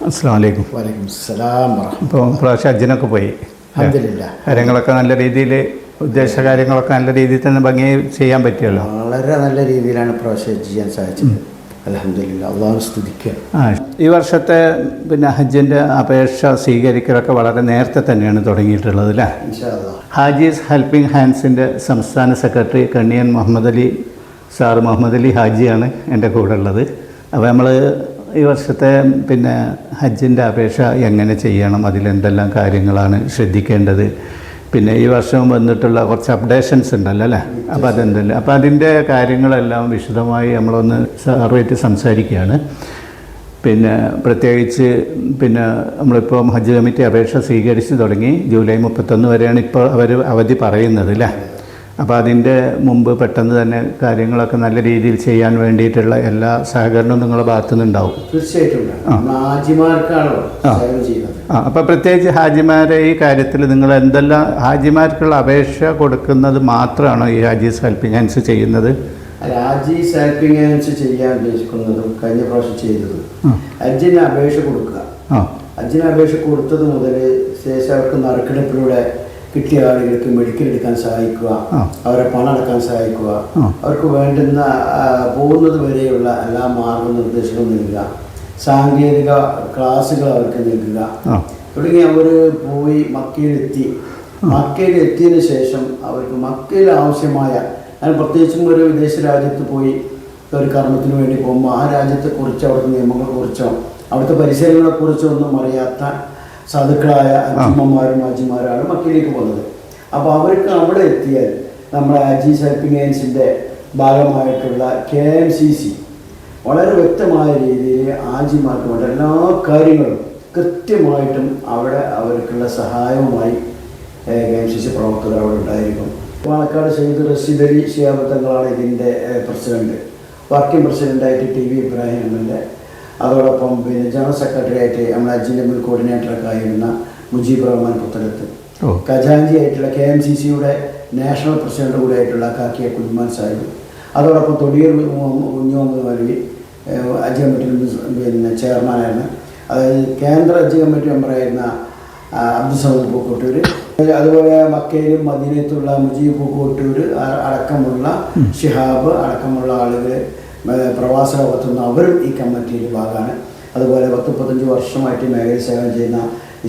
അസ്സലാമു അലൈക്കും. വലൈക്കും സലാം. ഇപ്പോൾ പ്രാവശ്യം ഹജ്ജിനൊക്കെ പോയി. അൽഹംദുലില്ലാ. കാര്യങ്ങളൊക്കെ നല്ല രീതിയിൽ, ഉദ്ദേശ കാര്യങ്ങളൊക്കെ നല്ല രീതിയിൽ തന്നെ ഭംഗി ചെയ്യാൻ പറ്റിയല്ലോ. വളരെ നല്ല രീതിയിലാണ് പ്രാവശ്യം ചെയ്യാൻ സാധിച്ചത്. അൽഹംദുലില്ലാ, അള്ളാഹു സ്തുതിക്കുക. ഈ വർഷത്തെ ഹജ്ജിൻ്റെ അപേക്ഷ സ്വീകരിക്കലൊക്കെ വളരെ നേരത്തെ തന്നെയാണ് തുടങ്ങിയിട്ടുള്ളത് അല്ലേ? ഇൻഷാ അല്ലാഹ്. ഹാജീസ് ഹെൽപ്പിംഗ് ഹാൻഡ്സിൻ്റെ സംസ്ഥാന സെക്രട്ടറി കണ്ണിയൻ മുഹമ്മദ് അലി സാർ, മുഹമ്മദ് അലി ഹാജിയാണ് എൻ്റെ കൂടെ ഉള്ളത്. അപ്പോൾ നമ്മൾ ഈ വർഷത്തെ ഹജ്ജിൻ്റെ അപേക്ഷ എങ്ങനെ ചെയ്യണം, അതിലെന്തെല്ലാം കാര്യങ്ങളാണ് ശ്രദ്ധിക്കേണ്ടത്, പിന്നെ ഈ വർഷം വന്നിട്ടുള്ള കുറച്ച് അപ്ഡേഷൻസ് ഉണ്ടല്ലോ അല്ലേ? അപ്പോൾ അതെന്തല്ല, അപ്പോൾ അതിൻ്റെ കാര്യങ്ങളെല്ലാം വിശദമായി നമ്മളൊന്ന് സാറുമായിട്ട് സംസാരിക്കുകയാണ്. പ്രത്യേകിച്ച് നമ്മളിപ്പോൾ ഹജ്ജ് കമ്മിറ്റി അപേക്ഷ സ്വീകരിച്ച് തുടങ്ങി. ജൂലൈ 31 വരെയാണ് ഇപ്പോൾ അവർ അവധി പറയുന്നത് അല്ലേ? അപ്പോൾ അതിൻ്റെ മുമ്പ് പെട്ടെന്ന് തന്നെ കാര്യങ്ങളൊക്കെ നല്ല രീതിയിൽ ചെയ്യാൻ വേണ്ടിയിട്ടുള്ള എല്ലാ സഹകരണവും നിങ്ങളുടെ ഭാഗത്തു നിന്നുണ്ടാവും. തീർച്ചയായിട്ടും. അപ്പോൾ പ്രത്യേകിച്ച് ഹാജിമാരെ ഈ കാര്യത്തിൽ നിങ്ങൾ എന്തെല്ലാം ഹാജിമാർക്കുള്ള അപേക്ഷ കൊടുക്കുന്നത് മാത്രമാണോ ഈ ഹാജീസ് ഹെൽപ്പിംഗ് ഹാൻഡ്സ് ചെയ്യുന്നത്? ഹാജീസ് ഹെൽപ്പിംഗ് ഹാൻഡ്സ് ചെയ്യാൻ ഉദ്ദേശിക്കുന്നതും കഴിഞ്ഞ പ്രാവശ്യം ചെയ്തതും ഹജ്ജിന് അപേക്ഷ കൊടുക്കുക. ഹജ്ജിന് അപേക്ഷ കൊടുത്തത് മുതൽ ശേഷം അവർക്ക് നറുക്കെടുപ്പിലൂടെ കിട്ടിയ ആളുകൾക്ക് മെഡിക്കൽ എടുക്കാൻ സഹായിക്കുക, അവരെ പണം അടക്കാൻ സഹായിക്കുക, അവർക്ക് വേണ്ടുന്ന പോകുന്നത് വരെയുള്ള എല്ലാ മാർഗനിർദ്ദേശങ്ങളും നൽകുക, സാങ്കേതിക ക്ലാസ്സുകൾ അവർക്ക് നൽകുക തുടങ്ങി അവർ പോയി മക്കയിലെത്തിയതിന് ശേഷം അവർക്ക് മക്കയിൽ ആവശ്യമായ, പ്രത്യേകിച്ചും ഒരു വിദേശ രാജ്യത്ത് പോയി ഒരു കർമ്മത്തിന് വേണ്ടി പോകുമ്പോൾ ആ രാജ്യത്തെക്കുറിച്ചോ അവിടുത്തെ നിയമങ്ങളെക്കുറിച്ചോ അവിടുത്തെ പരിസരങ്ങളെക്കുറിച്ചോ ഒന്നും അറിയാത്ത സാധുക്കളായ അച്ഛന്മാരും ഹാജിമാരാണ് മക്കയിലേക്ക് പോകുന്നത്. അപ്പോൾ അവർക്ക് അവിടെ എത്തിയാൽ നമ്മുടെ ഹാജീസ് ഹെൽപ്പിംഗ് ഹാൻഡ്സിൻ്റെ ഭാഗമായിട്ടുള്ള KMCC വളരെ വ്യക്തമായ രീതിയിൽ ഹാജിമാർക്ക് വേണ്ട എല്ലാ കാര്യങ്ങളും കൃത്യമായിട്ടും അവിടെ അവർക്കുള്ള സഹായവുമായി KMCC പ്രവർത്തകർ അവിടെ ഉണ്ടായിരിക്കും. പാലക്കാട് ഷെയ്ഖ് റഷീദ് അലി ശിഹാബ് തങ്ങളാണ് ഇതിൻ്റെ പ്രസിഡന്റ്. വർക്കിംഗ് പ്രസിഡൻ്റായിട്ട് TV ഇബ്രാഹിം MLA, അതോടൊപ്പം ജനറൽ സെക്രട്ടറി ആയിട്ട് നമ്മുടെ ഹജ്ജിൻ്റെ മുൻ കോർഡിനേറ്ററൊക്കെ ആയിരുന്ന മുജീബ് റഹ്മാൻ പുത്തലത്ത്, ഖജാൻജി ആയിട്ടുള്ള KMCCയുടെ നാഷണൽ പ്രസിഡന്റ് കൂടെ ആയിട്ടുള്ള കാക്കിയ കുഞ്ഞുമാൻ സാഹിബ്, അതോടൊപ്പം തൊടിയൂർ കുഞ്ഞുമുഹമ്മദ് മൗലവി ഹജ്ജ് കമ്മിറ്റി ചെയർമാനായിരുന്നു. അതായത് കേന്ദ്ര ഹജ്ജ് കമ്മിറ്റി മെമ്പറായിരുന്ന അബ്ദുസമദ് പൂക്കോട്ടൂർ, അതുപോലെ മക്കയിലും മദീനത്തുള്ള മുജീബ് പൂക്കോട്ടൂർ അടക്കമുള്ള ഷിഹാബ് അടക്കമുള്ള ആളുകൾ പ്രവാസ ലോകത്തുനിന്ന് അവരും ഈ കമ്മിറ്റിയിൽ ഭാഗമാണ്. അതുപോലെ 10-15 വർഷമായിട്ട് മേഖലയിൽ സേവനം ചെയ്യുന്ന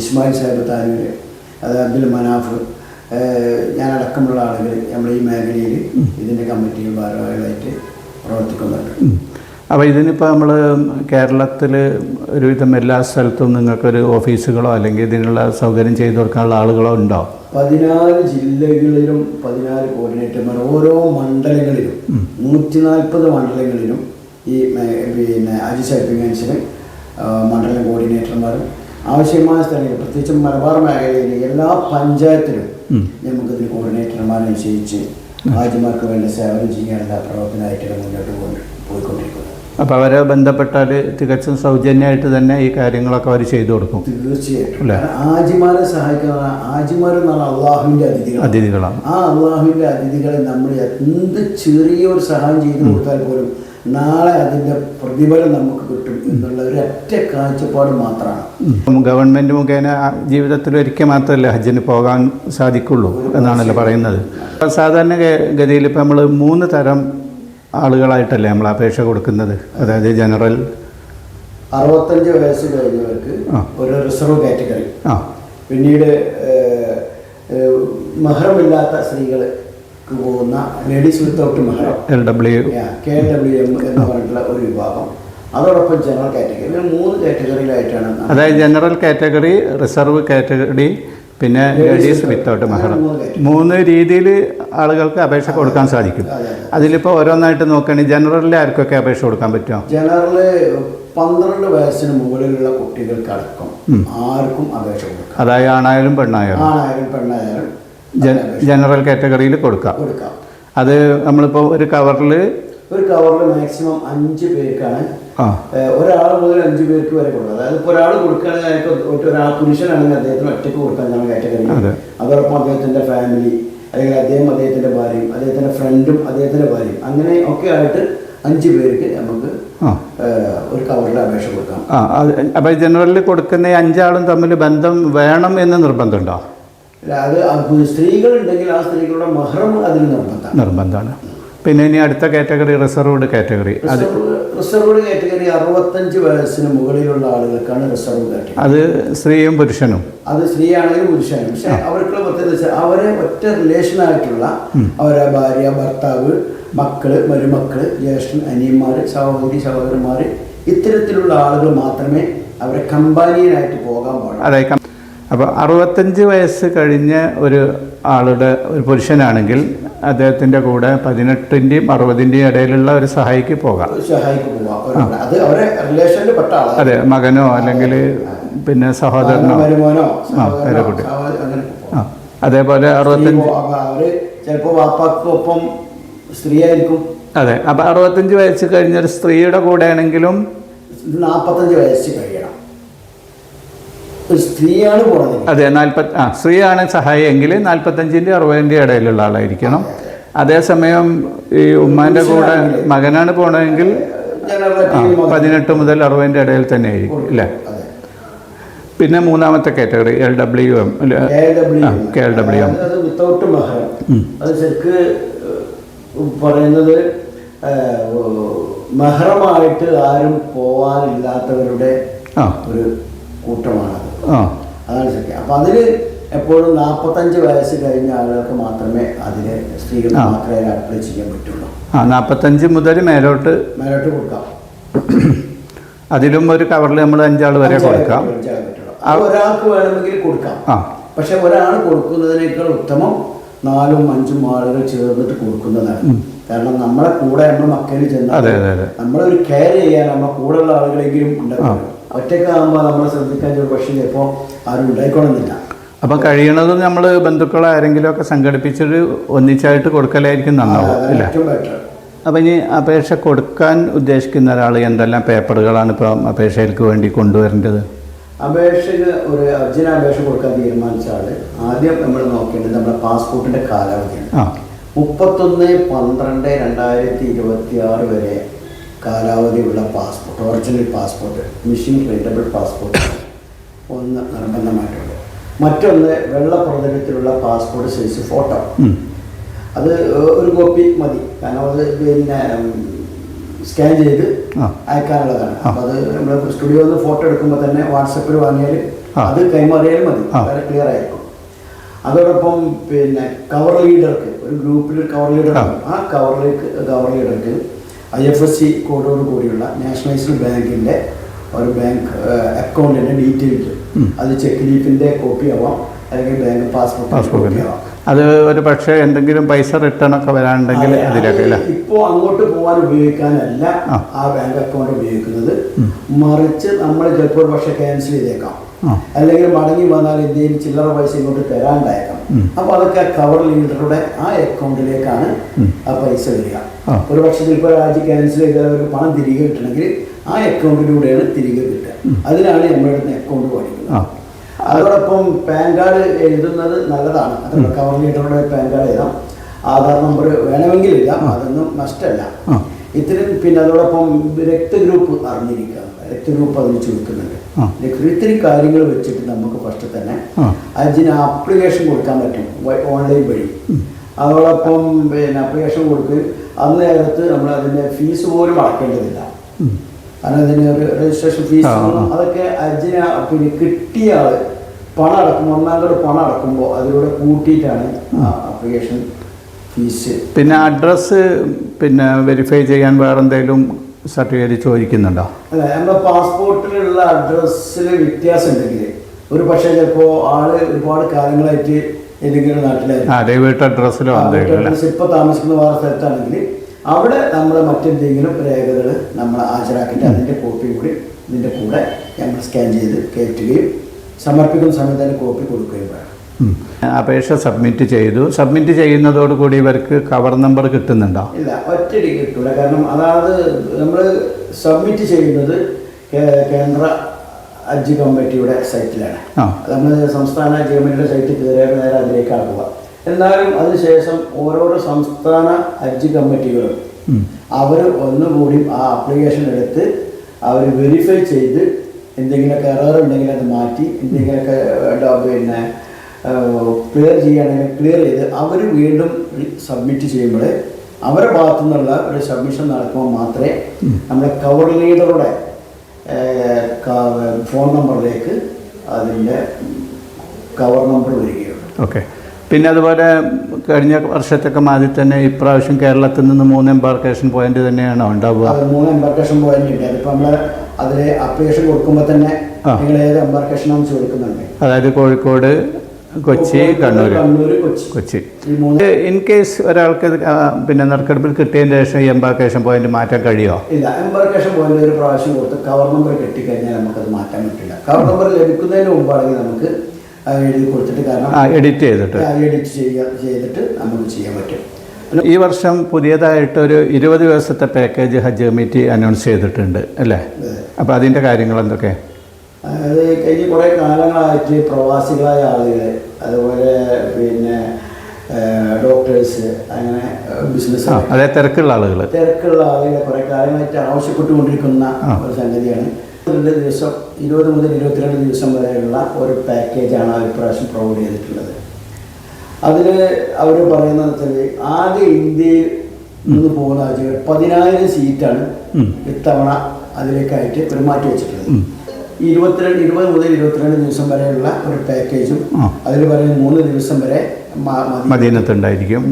ഇസ്മായിൽ സാഹിബ് താനൂർ, അത് അബ്ദുൽ മനാഫ്, ഞാനടക്കമുള്ള ആളുകൾ നമ്മൾ ഈ മേഖലയിൽ ഇതിൻ്റെ കമ്മിറ്റിയിൽ ഭാരവാഹികളായിട്ട് പ്രവർത്തിക്കുന്നുണ്ട്. അപ്പോൾ ഇതിനിപ്പോൾ നമ്മൾ കേരളത്തിൽ ഒരുവിധം എല്ലാ സ്ഥലത്തും നിങ്ങൾക്കൊരു ഓഫീസുകളോ അല്ലെങ്കിൽ ഇതിനുള്ള സൗകര്യം ചെയ്തു കൊടുക്കാനുള്ള ആളുകളോ ഉണ്ടോ? 14 ജില്ലകളിലും 14 കോർഡിനേറ്റർമാർ, ഓരോ മണ്ഡലങ്ങളിലും 140 മണ്ഡലങ്ങളിലും ഈ ഹാജീസ് ഹെൽപ്പിംഗ് ഹാൻഡ്സിന് മണ്ഡലം കോർഡിനേറ്റർമാരും ആവശ്യമായ സ്ഥലങ്ങളിൽ, പ്രത്യേകിച്ചും മലബാർ മേഖലയിലെ എല്ലാ പഞ്ചായത്തിലും നമുക്കിതിന് കോർഡിനേറ്റർമാരെ നിശ്ചയിച്ച് ഹാജിമാർക്ക് വേണ്ടി സേവനം ചെയ്യാനുള്ള പ്രവർത്തനമായിട്ടാണ് മുന്നോട്ട് പോയിക്കൊണ്ടിരിക്കുന്നത്. അപ്പോൾ അവരെ ബന്ധപ്പെട്ടാൽ തികച്ചും സൗജന്യമായിട്ട് തന്നെ ഈ കാര്യങ്ങളൊക്കെ അവർ ചെയ്തു കൊടുക്കും. തീർച്ചയായിട്ടും. ഹാജിമാരെ സഹായിക്കുന്ന ഹാജിമാരെന്നാണ് അള്ളാഹുവിൻ്റെ അതിഥികളാണ്. ആ അള്ളാഹുവിൻ്റെ അതിഥികളെ നമ്മൾ എന്ത് ചെറിയൊരു സഹായം ചെയ്തു കൊടുത്താൽ പോലും നാളെ അതിൻ്റെ പ്രതിഫലം നമുക്ക് കിട്ടും എന്നുള്ള ഒരു ഒറ്റ കാഴ്ചപ്പാട് മാത്രമാണ്. ഗവൺമെൻറ് മുഖേന ജീവിതത്തിൽ ഒരിക്കൽ മാത്രമല്ല ഹജ്ജിന് പോകാൻ സാധിക്കുള്ളൂ എന്നാണല്ലോ പറയുന്നത്. സാധാരണ ഗതിയിൽ ഇപ്പോൾ നമ്മൾ 3 തരം ആളുകളായിട്ടല്ലേ നമ്മൾ അപേക്ഷ കൊടുക്കുന്നത്? അതായത് ജനറൽ, 65 വയസ്സ് കഴിഞ്ഞവർക്ക് ഒരു റിസർവ് കാറ്റഗറി, പിന്നീട് മഹ്റമില്ലാത്ത സ്ത്രീകൾക്ക് പോകുന്ന ലേഡീസ് വിത്തൗട്ട് മഹ്റം KWM എന്ന് പറഞ്ഞിട്ടുള്ള ഒരു വിഭാഗം, അതോടൊപ്പം ജനറൽ കാറ്റഗറി. 3 കാറ്റഗറിയിലായിട്ടാണ്. അതായത് ജനറൽ കാറ്റഗറി, റിസർവ് കാറ്റഗറി, പിന്നെ ലേഡീസ് വിത്തൗട്ട് മഹ്റം, 3 രീതിയിൽ ആളുകൾക്ക് അപേക്ഷ കൊടുക്കാൻ സാധിക്കും. അതിലിപ്പോൾ ഓരോന്നായിട്ട് നോക്കുകയാണെങ്കിൽ ജനറലിൽ ആർക്കൊക്കെ അപേക്ഷ കൊടുക്കാൻ പറ്റുമോ? ജനറല് 12 വയസ്സിന് മുകളിലുള്ള കുട്ടികൾക്കടക്കം ആർക്കും അപേക്ഷ കൊടുക്കാം. അതായത് ആണായാലും പെണ്ണായാലും ജനറൽ കാറ്റഗറിയിൽ കൊടുക്കാം. അത് നമ്മളിപ്പോൾ ഒരു കവറിൽ മാക്സിമം 5 പേർക്കാണ്, ഒരാൾ മുതൽ 5 പേർക്ക് വരെ കൊടുക്കുക. അതായത് ഇപ്പോൾ ഒരാൾ കൊടുക്കുകയാണെങ്കിൽ ഒരാൾ പുരുഷനാണെങ്കിൽ അദ്ദേഹത്തിന് ഒറ്റയ്ക്ക് കൊടുക്കാൻ കാറ്റഗറി, അതോടൊപ്പം അദ്ദേഹത്തിൻ്റെ ഫാമിലി, അല്ലെങ്കിൽ അദ്ദേഹത്തിൻ്റെ ഭാര്യയും അദ്ദേഹത്തിൻ്റെ ഫ്രണ്ടും അദ്ദേഹത്തിൻ്റെ ഭാര്യയും, അങ്ങനെ ഒക്കെ ആയിട്ട് 5 പേർക്ക് നമുക്ക് ഒരു കവറിൽ അപേക്ഷ കൊടുക്കാം. അപ്പോൾ ജനറലിൽ കൊടുക്കുന്ന 5 ആളും തമ്മിൽ ബന്ധം വേണം എന്ന് നിർബന്ധമുണ്ടോ? അത് സ്ത്രീകളുണ്ടെങ്കിൽ ആ സ്ത്രീകളുടെ മഹ്റം അതിൽ നിർബന്ധമാണ്. പിന്നെ ഇനി അടുത്ത category reserved category. Reserved category 65 വയസ്സിന് മുകളിലുള്ള ആളുകൾക്കാണ് റിസർവ്ഡ് കാറ്റഗറി. അത് സ്ത്രീയും പുരുഷനും. അത് സ്ത്രീയാണെങ്കിലും പുരുഷനും. പക്ഷെ അവർക്കുള്ള പ്രത്യേകത വെച്ചാൽ അവരെ ഒറ്റ റിലേഷനായിട്ടുള്ള അവരെ ഭാര്യ, ഭർത്താവ്, മക്കള്, മരുമക്കള്, ജ്യേഷ്ഠൻ, അനിയന്മാർ, സഹോദരി, സഹോദരന്മാർ, ഇത്തരത്തിലുള്ള ആളുകൾ മാത്രമേ അവരെ കമ്പാനിയനായിട്ട് പോകാൻ പാടുള്ളൂ. അതെ. അപ്പോൾ 65 വയസ്സ് കഴിഞ്ഞ ഒരു പുരുഷനാണെങ്കിൽ അദ്ദേഹത്തിൻ്റെ കൂടെ 18-ൻ്റെയും 60-ൻ്റെയും ഇടയിലുള്ള ഒരു സഹായിക്ക് പോകാം. അത് അവരെ റിലേഷനിൽ പെട്ട ആളാണ്. അതെ, മകനോ അല്ലെങ്കിൽ പിന്നെ സഹോദരനോ പേരക്കുട്ടി. അതേപോലെ 65 അവര് ചിലപ്പോൾ വാപ്പാക്കൊപ്പം സ്ത്രീ ആയിരിക്കും. അതെ. അപ്പോൾ 65 വയസ്സ് കഴിഞ്ഞൊരു സ്ത്രീയുടെ കൂടെ ആണെങ്കിലും 45 വയസ്സ് കഴിയണം. സ്ത്രീയാണ് പോകുന്നത്. അതെ, സ്ത്രീയാണ് സഹായി എങ്കിൽ 45-ൻ്റെയും 60-ൻ്റെയും ഇടയിലുള്ള ആളായിരിക്കണം. അതേസമയം ഈ ഉമ്മാൻ്റെ കൂടെ മകനാണ് പോകണമെങ്കിൽ 18 മുതൽ 60-ൻ്റെ ഇടയിൽ തന്നെ ആയിരിക്കും അല്ലേ? പിന്നെ മൂന്നാമത്തെ കാറ്റഗറി LWM. അത് വിത്തൗട്ട് മഹ്റം. അത് ശരിക്ക് പറയുന്നത് മഹ്റമായിട്ട് ആരും പോവാനില്ലാത്തവരുടെ ഒരു കൂട്ടമാണത്. അതാണ് ശരി. അപ്പം അതിൽ എപ്പോഴും 45 വയസ്സ് കഴിഞ്ഞ ആളുകൾക്ക് മാത്രമേ അതിന് സ്ത്രീകൾ മാത്രമേ അപ്ലൈ ചെയ്യാൻ പറ്റുള്ളൂ. 45 മുതൽ മേലോട്ട് കൊടുക്കാം. അതിലും ഒരു കവറിൽ നമ്മൾ 5 ആൾ വരെ കൊടുക്കാം. ഒരാൾക്ക് വേണമെങ്കിൽ കൊടുക്കാം. പക്ഷെ ഒരാൾ കൊടുക്കുന്നതിനേക്കാൾ ഉത്തമം 4ഉം 5ഉം ആളുകൾ ചേർന്നിട്ട് കൊടുക്കുന്നതാണ്. കാരണം നമ്മളെ കൂടെ നമ്മുടെ മക്കളിൽ ചെന്നാൽ നമ്മളൊരു കെയർ ചെയ്യാൻ നമ്മളെ കൂടെയുള്ള ആളുകളെങ്കിലും ഉണ്ടാകും. ഒറ്റയ്ക്കാകുമ്പോൾ നമ്മളെ ശ്രദ്ധിക്കാൻ പക്ഷേ ചിലപ്പോൾ ആരും ഉണ്ടായിക്കൊള്ളുന്നില്ല. അപ്പം കഴിയണതും നമ്മൾ ബന്ധുക്കളെ ആരെങ്കിലും ഒക്കെ സംഘടിപ്പിച്ചിട്ട് ഒന്നിച്ചായിട്ട് കൊടുക്കലായിരിക്കും നന്നാവും അല്ലേ? അപ്പം ഇനി അപേക്ഷ കൊടുക്കാൻ ഉദ്ദേശിക്കുന്ന ഒരാൾ എന്തെല്ലാം പേപ്പറുകളാണ് ഇപ്പം അപേക്ഷയ്ക്ക് വേണ്ടി കൊണ്ടുവരേണ്ടത്? അപേക്ഷയ്ക്ക് ഒരു അപേക്ഷ കൊടുക്കാൻ തീരുമാനിച്ചാൽ ആദ്യം നമ്മൾ നോക്കേണ്ടത് നമ്മുടെ പാസ്പോർട്ടിൻ്റെ കാലാവധിയാണ്. 31/12/2026 വരെ കാലാവധിയുള്ള passport, original passport, machine printable passport ഒന്ന് നിർബന്ധമായിട്ടുണ്ട്. മറ്റൊന്ന് വെള്ള പ്രതലത്തിലുള്ള പാസ്പോർട്ട് സൈസ് ഫോട്ടോ. അത് ഒരു കോപ്പി മതി. കാരണം അത് പിന്നെ സ്കാൻ ചെയ്ത് അയക്കാനുള്ളതാണ്. അപ്പോൾ അത് നമ്മൾ സ്റ്റുഡിയോയിൽ നിന്ന് ഫോട്ടോ എടുക്കുമ്പോൾ തന്നെ വാട്സപ്പിൽ വാങ്ങിയാൽ അത് കൈമാറിയാലും മതി, വളരെ ക്ലിയർ ആയിരിക്കും. അതോടൊപ്പം പിന്നെ കവർ ലീഡർക്ക് ഒരു ഗ്രൂപ്പിൽ ഒരു കവർ ലീഡർ, ആ കവർ ലീഡർക്ക് IFSC കോഡോട് കൂടിയുള്ള നാഷണലൈസ്ഡ് ബാങ്കിൻ്റെ ഒരു ബാങ്ക് അക്കൗണ്ടിൻ്റെ ഡീറ്റെയിൽസ്, അത് ചെക്ക് ലീഫിൻ്റെ കോപ്പി ആവാം, അല്ലെങ്കിൽ ബാങ്ക് പാസ്പോർട്ട് ആവാം. അത് ഒരു പക്ഷേ എന്തെങ്കിലും പൈസ റിട്ടേൺ ഒക്കെ വരാനുണ്ടെങ്കിൽ അതിലൊക്കെ ഇപ്പോൾ അങ്ങോട്ട് പോകാൻ ഉപയോഗിക്കാനല്ല ആ ബാങ്ക് അക്കൗണ്ട് ഉപയോഗിക്കുന്നത്. മറിച്ച് നമ്മൾ ചിലപ്പോൾ ഒരു പക്ഷേ ക്യാൻസൽ ചെയ്തേക്കാം, അല്ലെങ്കിൽ മടങ്ങി വന്നാൽ എന്തെങ്കിലും ചില്ലറ പൈസ ഇങ്ങോട്ട് തരാണ്ടായേക്കാം. അപ്പോൾ അതൊക്കെ കവർ ലീഡറുടെ ആ അക്കൗണ്ടിലേക്കാണ് ആ പൈസ വരിക. ഒരു പക്ഷേ ചിലപ്പോൾ രാജ്യം ക്യാൻസൽ ചെയ്താൽ ഒരു പണം തിരികെ കിട്ടണമെങ്കിൽ ആ അക്കൗണ്ടിലൂടെയാണ് തിരികെ കിട്ടുക. അതിനാണ് നമ്മളുടെ അക്കൗണ്ട് പഠിക്കുന്നത്. അതോടൊപ്പം പാൻ കാർഡ് എഴുതുന്നത് നല്ലതാണ്. അതുകൊണ്ട് കവർ ലീഡറുടെ പാൻ കാർഡ് എഴുതാം, ആധാർ നമ്പർ വേണമെങ്കിൽ എഴുതാം, അതൊന്നും നഷ്ടമല്ല. ഇത്തരം പിന്നെ അതോടൊപ്പം രക്തഗ്രൂപ്പ് അറിഞ്ഞിരിക്കുക, രക്തഗ്രൂപ്പ് അതിന് ചുരുക്കുന്നുണ്ട്. ഇത്തിരി കാര്യങ്ങൾ വെച്ചിട്ട് നമുക്ക് ഫസ്റ്റ് തന്നെ അതിന് ആപ്ലിക്കേഷൻ കൊടുക്കാൻ പറ്റും ഓൺലൈൻ വഴി. അതോടൊപ്പം പിന്നെ ആപ്ലിക്കേഷൻ കൊടുക്കുക അന്ന് നേരത്ത് നമ്മൾ അതിൻ്റെ ഫീസ് പോലും അടക്കേണ്ടതില്ല. കാരണം അതിന് ഒരു രജിസ്ട്രേഷൻ ഫീസ് അതൊക്കെ അതിന് പിന്നെ കിട്ടിയ ആൾ പണം അടക്കുമ്പോൾ, ഒന്നാം കൂടെ പണം അടക്കുമ്പോൾ അതിലൂടെ കൂട്ടിയിട്ടാണ് ആപ്ലിക്കേഷൻ ഫീസ്. പിന്നെ അഡ്രസ്സ് പിന്നെ വെരിഫൈ ചെയ്യാൻ വേറെ എന്തെങ്കിലും സർട്ടിഫിക്കറ്റ് ചോദിക്കുന്നുണ്ടോ? അല്ല, നമ്മുടെ പാസ്പോർട്ടിലുള്ള അഡ്രസ്സിൽ വ്യത്യാസം ഉണ്ടെങ്കിൽ ഒരു പക്ഷേ ചിലപ്പോൾ ആള് ഒരുപാട് കാലങ്ങളായിട്ട് ഏതെങ്കിലും നാട്ടിലായിരിക്കും, വീട്ട് അഡ്രസ്സിലോ ഇപ്പോൾ താമസിക്കുന്ന വേറെ സ്ഥലത്താണെങ്കിൽ അവിടെ നമ്മൾ മറ്റെന്തെങ്കിലും രേഖകൾ നമ്മൾ ഹാജരാക്കിയിട്ട് അതിൻ്റെ കോപ്പി കൂടി ഇതിൻ്റെ കൂടെ ഞങ്ങൾ സ്കാൻ ചെയ്ത് കയറ്റുകയും സമർപ്പിക്കുന്ന സമയത്ത് അതിന് കോപ്പി കൊടുക്കുകയും വേണം. അപേക്ഷ സബ്മിറ്റ് ചെയ്യുന്നതോടുകൂടി ഇവർക്ക് കവർ നമ്പർ കിട്ടുന്നുണ്ടോ? ഇല്ല, ഒറ്റയടി കിട്ടില്ല. കാരണം അതായത് നമ്മൾ സബ്മിറ്റ് ചെയ്യുന്നത് കേന്ദ്ര ഹജ്ജ് കമ്മിറ്റിയുടെ സൈറ്റിലാണ്. നമ്മൾ സംസ്ഥാന ഗവൺമെൻറ്റിൻ്റെ സൈറ്റിൽ കയറിയാൽ നേരെ അതിലേക്കാണ് പോവുക. എന്നാലും അതിനുശേഷം ഓരോരോ സംസ്ഥാന ഹജ്ജ് കമ്മിറ്റികളും അവർ ഒന്നുകൂടി ആ ആപ്ലിക്കേഷൻ എടുത്ത് അവർ വെരിഫൈ ചെയ്ത് എന്തെങ്കിലുമൊക്കെ എറർ ഉണ്ടെങ്കിൽ അത് മാറ്റി എന്തെങ്കിലുമൊക്കെ പിന്നെ ക്ലിയർ ചെയ്യുകയാണെങ്കിൽ ക്ലിയർ ചെയ്ത് അവർ വീണ്ടും സബ്മിറ്റ് ചെയ്യുമ്പോൾ അവരുടെ ഭാഗത്തു നിന്നുള്ള ഒരു സബ്മിഷൻ നടക്കുമ്പോൾ മാത്രമേ നമ്മുടെ കവർ ലീഡറുടെ ഫോൺ നമ്പറിലേക്ക് അതിൻ്റെ കവർ നമ്പർ വരികയുള്ളൂ. ഓക്കെ. പിന്നെ അതുപോലെ കഴിഞ്ഞ വർഷത്തൊക്കെ മാതിരി തന്നെ ഇപ്രാവശ്യം കേരളത്തിൽ നിന്ന് 3 എംബാർക്കേഷൻ പോയിന്റ് തന്നെയാണോ ഉണ്ടാവുക? അത് 3 എംബാർക്കേഷൻ പോയിന്റ് ഉണ്ട്. അതിപ്പോൾ നമ്മൾ അതിൽ അപ്ലിക്കേഷൻ കൊടുക്കുമ്പോൾ തന്നെ നിങ്ങൾ ഏത് എംബാർക്കേഷനാണെന്ന് ചോദിക്കുന്നുണ്ട്. അതായത് കോഴിക്കോട്, കൊച്ചി, കണ്ണൂർ, കൊച്ചി. ഇൻ കേസ് ഒരാൾക്ക് പിന്നെ നറുക്കെടുപ്പിൽ കിട്ടിയതിന് ശേഷം ഈ എംബാർക്കേഷൻ പോയിന്റ് മാറ്റാൻ കഴിയുമോ? ഇല്ല, എംബാർക്കേഷൻ പോയിന്റ് ഒരു പ്രാവശ്യം കൊടുത്ത് കവർ നമ്പർ കിട്ടിക്കഴിഞ്ഞാൽ നമുക്കത് മാറ്റാൻ പറ്റില്ല. കവർ നമ്പർ ലഭിക്കുന്നതിന് മുമ്പാണെങ്കിൽ നമുക്ക് എഴുതി കൊടുത്തിട്ട്, കാരണം എഡിറ്റ് ചെയ്തിട്ട് നമുക്ക് ചെയ്യാൻ പറ്റും. ഈ വർഷം പുതിയതായിട്ട് ഒരു 20 ദിവസത്തെ പാക്കേജ് ഹജ്ജ് കമ്മിറ്റി അനൗൺസ് ചെയ്തിട്ടുണ്ട് അല്ലേ? അപ്പോൾ അതിൻ്റെ കാര്യങ്ങൾ എന്തൊക്കെ? അത് കഴിഞ്ഞ് കുറേ കാലങ്ങളായിട്ട് പ്രവാസികളായ ആളുകൾ, അതുപോലെ പിന്നെ ഡോക്ടേഴ്സ്, അങ്ങനെ ബിസിനസ്, അതായത് തിരക്കുള്ള ആളുകൾ കുറേ കാലമായിട്ട് ആവശ്യപ്പെട്ടുകൊണ്ടിരിക്കുന്ന ഒരു സംഗതിയാണ്. 20 മുതൽ 22 ദിവസം വരെയുള്ള ഒരു പാക്കേജാണ് അവർ ഇപ്രാവശ്യം പ്രൊവൈഡ് ചെയ്തിട്ടുള്ളത്. അതിൽ അവർ പറയുന്നത് വെച്ചാൽ ആകെ ഇന്ത്യയിൽ നിന്ന് പോകുന്ന രാജ്യങ്ങൾ 10,000 സീറ്റാണ് ഇത്തവണ അതിലേക്കായിട്ട് ഒരു മാറ്റി വെച്ചിട്ടുള്ളത്. 20 മുതൽ 22 ദിവസം വരെയുള്ള ഒരു പാക്കേജും അതിൽ പറയുന്ന 3 ദിവസം വരെ മദീനത്തുണ്ടായിരിക്കും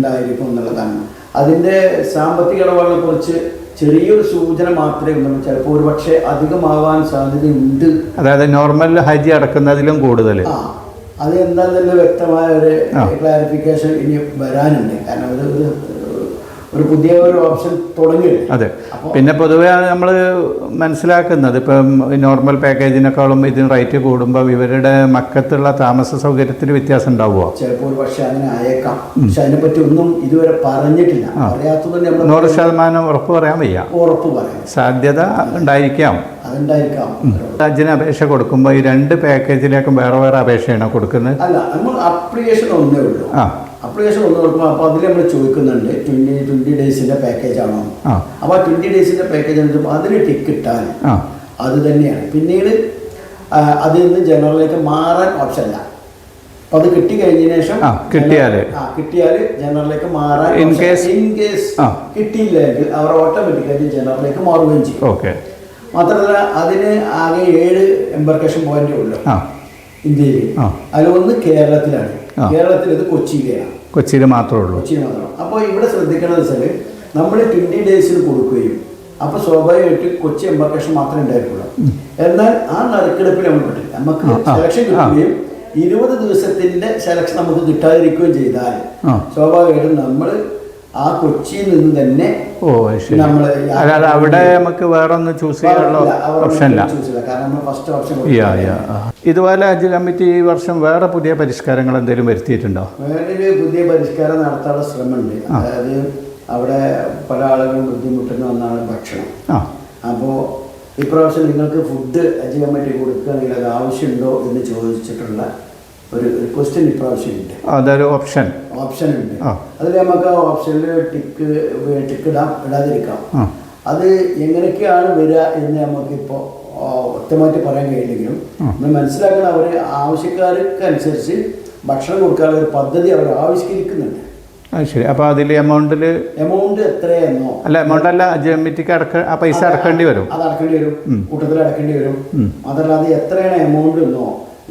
എന്നുള്ളതാണ്. അതിൻ്റെ സാമ്പത്തിക ഇടപാടിനെ കുറിച്ച് ചെറിയൊരു സൂചന മാത്രമേ ഉള്ളൂ. ചിലപ്പോൾ ഒരു പക്ഷേ അധികമാവാൻ സാധ്യതയുണ്ട്. അതായത് നോർമൽ ഹജ്ജ് അടക്കുന്നതിലും കൂടുതൽ. അത് എന്താണെന്നുള്ള വ്യക്തമായ ഒരു ക്ലാരിഫിക്കേഷൻ ഇനി വരാനുണ്ട്. കാരണം ഒരു പുതിയ ഒരു ഓപ്ഷൻ തുടങ്ങി. അതെ. പിന്നെ പൊതുവേ നമ്മൾ മനസ്സിലാക്കുന്നത് ഇപ്പം നോർമൽ പാക്കേജിനേക്കാളും ഇതിന് റേറ്റ് കൂടുമ്പോൾ ഇവരുടെ മക്കത്തുള്ള താമസ സൗകര്യത്തിന് വ്യത്യാസം ഉണ്ടാവുമോ? ചിലപ്പോൾ ഒരു പക്ഷേ അങ്ങനെ ആയേക്കാം. പക്ഷെ അതിനെപ്പറ്റി ഒന്നും ഇതുവരെ പറഞ്ഞിട്ടില്ല. അറിയാത്തതുകൊണ്ട് 100% ഉറപ്പ് പറയാൻ വയ്യ. ഉറപ്പ് പറയാം, സാധ്യത ഉണ്ടായിരിക്കാം. അതുണ്ടായിരിക്കാം. ഹജ്ജിന് അപേക്ഷ കൊടുക്കുമ്പോൾ ഈ 2 പാക്കേജിലേക്കും വേറെ വേറെ അപേക്ഷയാണോ കൊടുക്കുന്നത്? അല്ല, നമ്മൾ അപ്ലിക്കേഷൻ ഒന്നേ ഉള്ളൂ. അപ്ലിക്കേഷൻ ഒന്ന് കൊടുക്കുമ്പോൾ അപ്പോൾ അതിൽ നമ്മൾ ചോദിക്കുന്നുണ്ട് 20 ഡേയ്സിൻ്റെ പാക്കേജ് ആണോ. അപ്പോൾ ആ 20 ഡേയ്സിൻ്റെ പാക്കേജ് എടുക്കുമ്പോൾ അതിന് ടിക്ക് ഇട്ടാൽ അത് തന്നെയാണ്. പിന്നീട് അതിൽ നിന്ന് ജനറലിലേക്ക് മാറാൻ ഓപ്ഷൻ ഇല്ല. അപ്പോൾ അത് കിട്ടിക്കഴിഞ്ഞതിന് ശേഷം കിട്ടിയാൽ ജനറലിലേക്ക് മാറാൻ, ഇൻ കേസ് കിട്ടിയില്ലെങ്കിൽ അവർ ഓട്ടോമാറ്റിക്കായിട്ട് ജനറലിലേക്ക് മാറുകയും ചെയ്യും. ഓക്കെ. മാത്രമല്ല അതിന് ആകെ 7 എംബാർക്കേഷൻ പോയിന്റേ ഉള്ളൂ ഇന്ത്യയിൽ. അതിലൊന്ന് കേരളത്തിലാണ്. കേരളത്തിൽ ഇത് കൊച്ചിയിൽ മാത്രമേ ഉള്ളൂ. അപ്പോൾ ഇവിടെ ശ്രദ്ധിക്കേണ്ടത് വെച്ചാൽ നമ്മൾ 20 ഡേയ്സിന് കൊടുക്കുകയും അപ്പോൾ സ്വാഭാവികമായിട്ട് കൊച്ചി എംബാർക്കേഷൻ മാത്രമേ ഉണ്ടായിരിക്കുള്ളൂ. എന്നാൽ ആ നറുക്കെടുപ്പിൽ നമുക്ക് സെലക്ഷൻ കിട്ടുകയും 20 ദിവസത്തിൻ്റെ സെലക്ഷൻ നമുക്ക് കിട്ടാതിരിക്കുകയും ചെയ്താൽ സ്വാഭാവികമായിട്ടും നമ്മൾ ആ കൊച്ചിയിൽ നിന്ന് തന്നെ അവിടെ നമുക്ക് വേറെ ഒന്ന് ചൂസ് ചെയ്യാനുള്ള ഓപ്ഷൻ ഇല്ല. ഇതുപോലെ ഹജ്ജ് കമ്മിറ്റി ഈ വർഷം വേറെ പുതിയ പരിഷ്കാരങ്ങൾ എന്തെങ്കിലും വരുത്തിയിട്ടുണ്ടോ? വേറൊരു പുതിയ പരിഷ്കാരം നടത്താനുള്ള ശ്രമമുണ്ട്. അതായത് അവിടെ പല ആളുകളും ബുദ്ധിമുട്ടുന്ന ഒന്നാണ് ഭക്ഷണം. അപ്പോൾ ഇപ്രാവശ്യം നിങ്ങൾക്ക് ഫുഡ് ഹജ്ജ് കമ്മിറ്റി കൊടുക്കുകയാണെങ്കിൽ അത് ആവശ്യമുണ്ടോ എന്ന് ചോദിച്ചിട്ടുള്ള ഒരു ക്വസ്റ്റ്യൻ ഇപ്രാവശ്യം ഉണ്ട്. അതൊരു ഓപ്ഷൻ ഉണ്ട്. അതിൽ നമുക്ക് ആ ഓപ്ഷനിൽ ടിക്ക് ഇടാതിരിക്കാം. അത് എങ്ങനെയൊക്കെയാണ് വരിക എന്ന് നമുക്കിപ്പോൾ വ്യക്തമായിട്ട് പറയാൻ കഴിയില്ലെങ്കിലും നമ്മൾ മനസ്സിലാക്കുന്ന അവർ ആവശ്യക്കാർക്ക് അനുസരിച്ച് ഭക്ഷണം കൊടുക്കാനുള്ള ഒരു പദ്ധതി അവർ ആവിഷ്കരിക്കുന്നുണ്ട്. ശരി. അപ്പോൾ അതിൽ എമൗണ്ട് എത്രയെന്നോ എമൗണ്ട് അല്ല, ഹജ്ജ് കമ്മിറ്റിക്ക് ആ പൈസ അടക്കേണ്ടി വരും. അത് അടക്കേണ്ടി വരും, കൂട്ടത്തിൽ അടക്കേണ്ടി വരും. അതല്ല, അത് എത്രയാണ് എമൗണ്ട് എന്നോ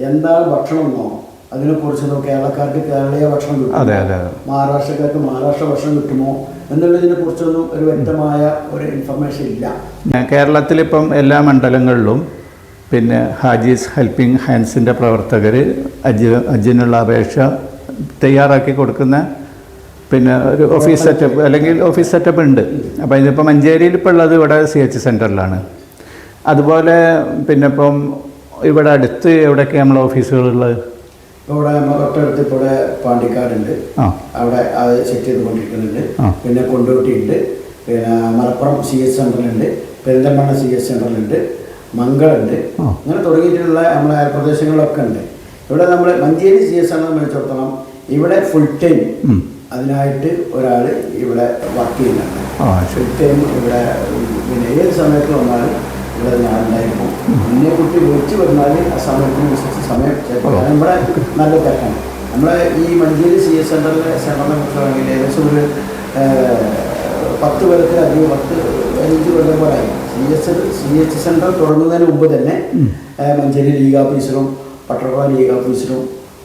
എന്താണ് ഭക്ഷണം എന്നോ അതിനെക്കുറിച്ചൊന്നും കേരളക്കാർക്ക് കേരളീയ ഭക്ഷണം കിട്ടുമോ, മഹാരാഷ്ട്രക്കാർക്ക് മഹാരാഷ്ട്ര ഭക്ഷണം കിട്ടുമോ എന്നുള്ളതിനെ കുറിച്ചൊന്നും ഒരു വ്യക്തമായ ഒരു ഇൻഫർമേഷൻ ഇല്ല. കേരളത്തിലിപ്പം എല്ലാ മണ്ഡലങ്ങളിലും പിന്നെ ഹാജീസ് ഹെൽപ്പിംഗ് ഹാൻഡ്സിൻ്റെ പ്രവർത്തകർ ഹജ്ജിനുള്ള അപേക്ഷ തയ്യാറാക്കി കൊടുക്കുന്ന പിന്നെ ഒരു ഓഫീസ് സെറ്റപ്പ് അല്ലെങ്കിൽ ഓഫീസ് സെറ്റപ്പ് ഉണ്ട്. അപ്പോൾ ഇതിപ്പോൾ മഞ്ചേരിയിൽ ഇപ്പോൾ ഉള്ളത് ഇവിടെ CH സെൻറ്ററിലാണ്. അതുപോലെ പിന്നെ ഇപ്പം ഇവിടെ അടുത്ത് എവിടെയൊക്കെ നമ്മളെ ഓഫീസുകളുള്ളത്? ഇവിടെ തൊട്ടടുത്ത് ഇവിടെ പാണ്ടിക്കാടുണ്ട്, അവിടെ അത് സെറ്റ് ചെയ്തുകൊണ്ടിരിക്കുന്നുണ്ട്. പിന്നെ കൊണ്ടോട്ടിയുണ്ട്, പിന്നെ മലപ്പുറം CH സെൻ്ററിലുണ്ട്, പെരിന്തൽമണ്ണ CH സെൻ്ററിലുണ്ട്, മംഗളുണ്ട്. അങ്ങനെ തുടങ്ങിയിട്ടുള്ള നമ്മളെ അയൽപ്രദേശങ്ങളിലൊക്കെ ഉണ്ട്. ഇവിടെ നമ്മൾ മഞ്ചേരി CH സെൻ്റർ വെച്ചിടത്തോളം ഇവിടെ ഫുൾ ടൈം അതിനായിട്ട് ഒരാൾ ഇവിടെ വർക്ക് ചെയ്യുന്നുണ്ട്. ആ ശരി. ടൈം ഇവിടെ പിന്നെ ഏത് സമയത്ത് വന്നാലും ഇവിടെ ഞാൻ ഉണ്ടായിരിക്കും. എന്നെ കുട്ടി വിളിച്ച് വന്നാൽ ആ സമയത്തിനനുസരിച്ച് സമയം കാരണം ഇവിടെ നല്ല തിരക്കാണ്. നമ്മളെ ഈ മഞ്ചേരി CS സെൻ്ററിനെ കുറിച്ച് പറയുകയാണെങ്കിൽ ഏകദേശം ഒരു 10 പേർക്കധികം 15 കൊല്ലം പോലായി. CH സെൻ്റർ തുടങ്ങുന്നതിന് മുമ്പ് തന്നെ മഞ്ചേരി ലീഗ് ഓഫീസിലും പട്ടർവാ ലീഗ് ഓഫീസിലും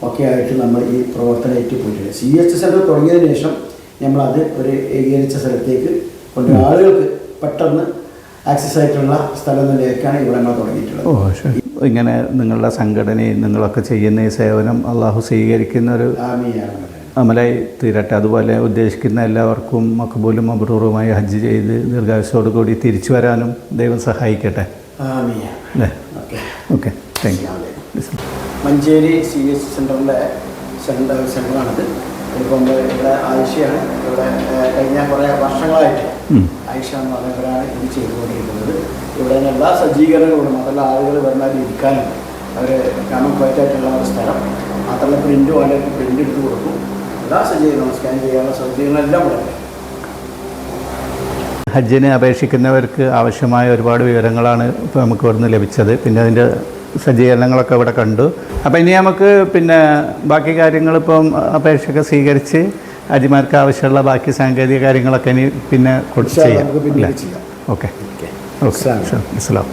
ഒക്കെ ആയിട്ട് നമ്മൾ ഈ പ്രവർത്തനം ഏറ്റുപോയിട്ടുണ്ട്. CH സെൻ്റർ തുടങ്ങിയതിന് ശേഷം നമ്മളത് ഒരു ഏകീകരിച്ച സ്ഥലത്തേക്ക് കൊണ്ട് ആളുകൾക്ക് പെട്ടെന്ന് ആക്സസ് ആയിട്ടുള്ള സ്ഥലം നിലയൊക്കെയാണ് ഇവിടെ നമ്മൾ തുടങ്ങിയിട്ടുള്ളത്. ഓ ശരി. ഇങ്ങനെ നിങ്ങളുടെ സംഘടനയും നിങ്ങളൊക്കെ ചെയ്യുന്ന ഈ സേവനം അള്ളാഹു സ്വീകരിക്കുന്ന ഒരു അമലായി തീരട്ടെ. അതുപോലെ ഉദ്ദേശിക്കുന്ന എല്ലാവർക്കും മഖബൂലും മബ്റൂറുമായി ഹജ്ജ് ചെയ്ത് ദീർഘായുസ്സോടു കൂടി തിരിച്ചു വരാനും ദൈവം സഹായിക്കട്ടെ. അല്ലേ? Okay, thank you. Manjeri CH സെൻ്ററിൻ്റെ സെൻ്ററാണിത്. ഇപ്പം ഇവിടെ ആയിഷയാണ് ഇവിടെ കഴിഞ്ഞ കുറേ വർഷങ്ങളായിട്ട് ആയിഷ എന്ന് പറയുന്നവരാണ് ഇത് ചെയ്തുകൊണ്ടിരിക്കുന്നത്. ഇവിടെ എല്ലാ സജ്ജീകരണങ്ങളും അതെല്ലാം ആളുകൾ വന്നാൽ ഇരിക്കാനും അവർ കാണാൻ പോയിട്ടായിട്ടുള്ള ഒരു സ്ഥലം മാത്രമല്ല പ്രിൻ്റ് വളരെ പ്രിൻ്റ് എടുത്ത് കൊടുക്കും. എല്ലാ സജ്ജീകരണവും സ്കാൻ ചെയ്യാനുള്ള സജ്ജീകരണമെല്ലാം ഇവിടെ ഉണ്ട്. ഹജ്ജിന് അപേക്ഷിക്കുന്നവർക്ക് ആവശ്യമായ ഒരുപാട് വിവരങ്ങളാണ് ഇപ്പോൾ നമുക്ക് ഇവിടുന്ന് ലഭിച്ചത്. പിന്നെ അതിൻ്റെ സജ്ജീകരണങ്ങളൊക്കെ ഇവിടെ കണ്ടു. അപ്പോൾ ഇനി നമുക്ക് പിന്നെ ബാക്കി കാര്യങ്ങളിപ്പം അപേക്ഷയൊക്കെ സ്വീകരിച്ച് ഹജ്ജിമാർക്ക് ആവശ്യമുള്ള ബാക്കി സാങ്കേതിക കാര്യങ്ങളൊക്കെ ഇനി പിന്നെ ചെയ്യാം. ഓക്കെ ഓക്കെ, അസ്സലാം.